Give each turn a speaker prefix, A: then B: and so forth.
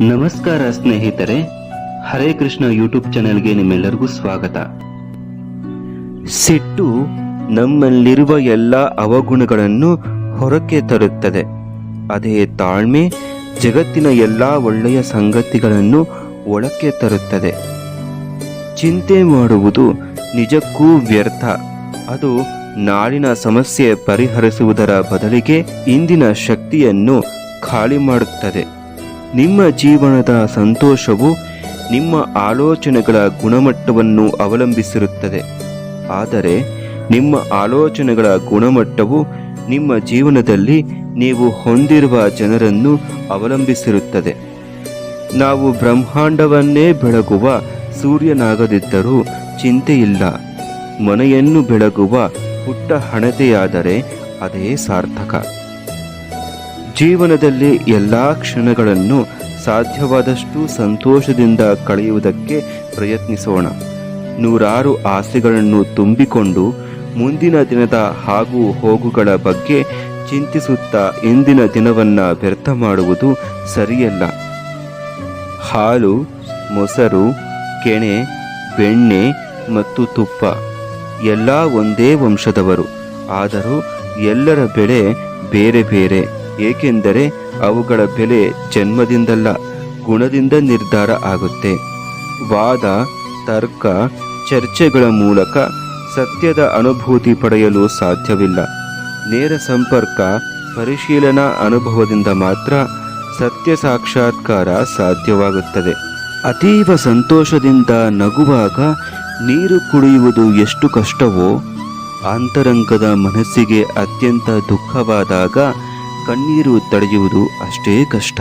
A: ನಮಸ್ಕಾರ ಸ್ನೇಹಿತರೆ, ಹರೇ ಕೃಷ್ಣ ಯೂಟ್ಯೂಬ್ ಚಾನೆಲ್ಗೆ ನಿಮ್ಮೆಲ್ಲರಿಗೂ ಸ್ವಾಗತ. ಸಿಟ್ಟು ನಮ್ಮಲ್ಲಿರುವ ಎಲ್ಲ ಅವಗುಣಗಳನ್ನು ಹೊರಕ್ಕೆ ತರುತ್ತದೆ. ಅದೇ ತಾಳ್ಮೆ ಜಗತ್ತಿನ ಎಲ್ಲ ಒಳ್ಳೆಯ ಸಂಗತಿಗಳನ್ನು ಒಳಕ್ಕೆ ತರುತ್ತದೆ. ಚಿಂತೆ ಮಾಡುವುದು ನಿಜಕ್ಕೂ ವ್ಯರ್ಥ. ಅದು ನಾಳಿನ ಸಮಸ್ಯೆ ಪರಿಹರಿಸುವುದರ ಬದಲಿಗೆ ಇಂದಿನ ಶಕ್ತಿಯನ್ನು ಖಾಲಿ ಮಾಡುತ್ತದೆ. ನಿಮ್ಮ ಜೀವನದ ಸಂತೋಷವು ನಿಮ್ಮ ಆಲೋಚನೆಗಳ ಗುಣಮಟ್ಟವನ್ನು ಅವಲಂಬಿಸಿರುತ್ತದೆ. ಆದರೆ ನಿಮ್ಮ ಆಲೋಚನೆಗಳ ಗುಣಮಟ್ಟವು ನಿಮ್ಮ ಜೀವನದಲ್ಲಿ ನೀವು ಹೊಂದಿರುವ ಜನರನ್ನು ಅವಲಂಬಿಸಿರುತ್ತದೆ. ನಾವು ಬ್ರಹ್ಮಾಂಡವನ್ನೇ ಬೆಳಗುವ ಸೂರ್ಯನಾಗದಿದ್ದರೂ ಚಿಂತೆಯಿಲ್ಲ. ಮನೆಯನ್ನು ಬೆಳಗುವ ಪುಟ್ಟ ಹಣತೆಯಾದರೆ ಅದೇ ಸಾರ್ಥಕ. ಜೀವನದಲ್ಲಿ ಎಲ್ಲ ಕ್ಷಣಗಳನ್ನು ಸಾಧ್ಯವಾದಷ್ಟು ಸಂತೋಷದಿಂದ ಕಳೆಯುವುದಕ್ಕೆ ಪ್ರಯತ್ನಿಸೋಣ. ನೂರಾರು ಆಸೆಗಳನ್ನು ತುಂಬಿಕೊಂಡು ಮುಂದಿನ ದಿನದ ಹಾಗೂ ಹೋಗುಗಳ ಬಗ್ಗೆ ಚಿಂತಿಸುತ್ತಾ ಇಂದಿನ ದಿನವನ್ನು ವ್ಯರ್ಥ ಮಾಡುವುದು ಸರಿಯಲ್ಲ. ಹಾಲು, ಮೊಸರು, ಕೆನೆ, ಬೆಣ್ಣೆ ಮತ್ತು ತುಪ್ಪ ಎಲ್ಲ ಒಂದೇ ವಂಶದವರು. ಆದರೂ ಎಲ್ಲರ ಬೆಲೆ ಬೇರೆ ಬೇರೆ. ಏಕೆಂದರೆ ಅವುಗಳ ಬೆಲೆ ಜನ್ಮದಿಂದಲ್ಲ, ಗುಣದಿಂದ ನಿರ್ಧಾರ ಆಗುತ್ತೆ. ವಾದ, ತರ್ಕ, ಚರ್ಚೆಗಳ ಮೂಲಕ ಸತ್ಯದ ಅನುಭೂತಿ ಪಡೆಯಲು ಸಾಧ್ಯವಿಲ್ಲ. ನೇರ ಸಂಪರ್ಕ, ಪರಿಶೀಲನಾ ಅನುಭವದಿಂದ ಮಾತ್ರ ಸತ್ಯ ಸಾಕ್ಷಾತ್ಕಾರ ಸಾಧ್ಯವಾಗುತ್ತದೆ. ಅತೀವ ಸಂತೋಷದಿಂದ ನಗುವಾಗ ನೀರು ಕುಡಿಯುವುದು ಎಷ್ಟು ಕಷ್ಟವೋ, ಅಂತರಂಗದ ಮನಸ್ಸಿಗೆ ಅತ್ಯಂತ ದುಃಖವಾದಾಗ ಕಣ್ಣೀರು ತಡೆಯುವುದು ಅಷ್ಟೇ ಕಷ್ಟ.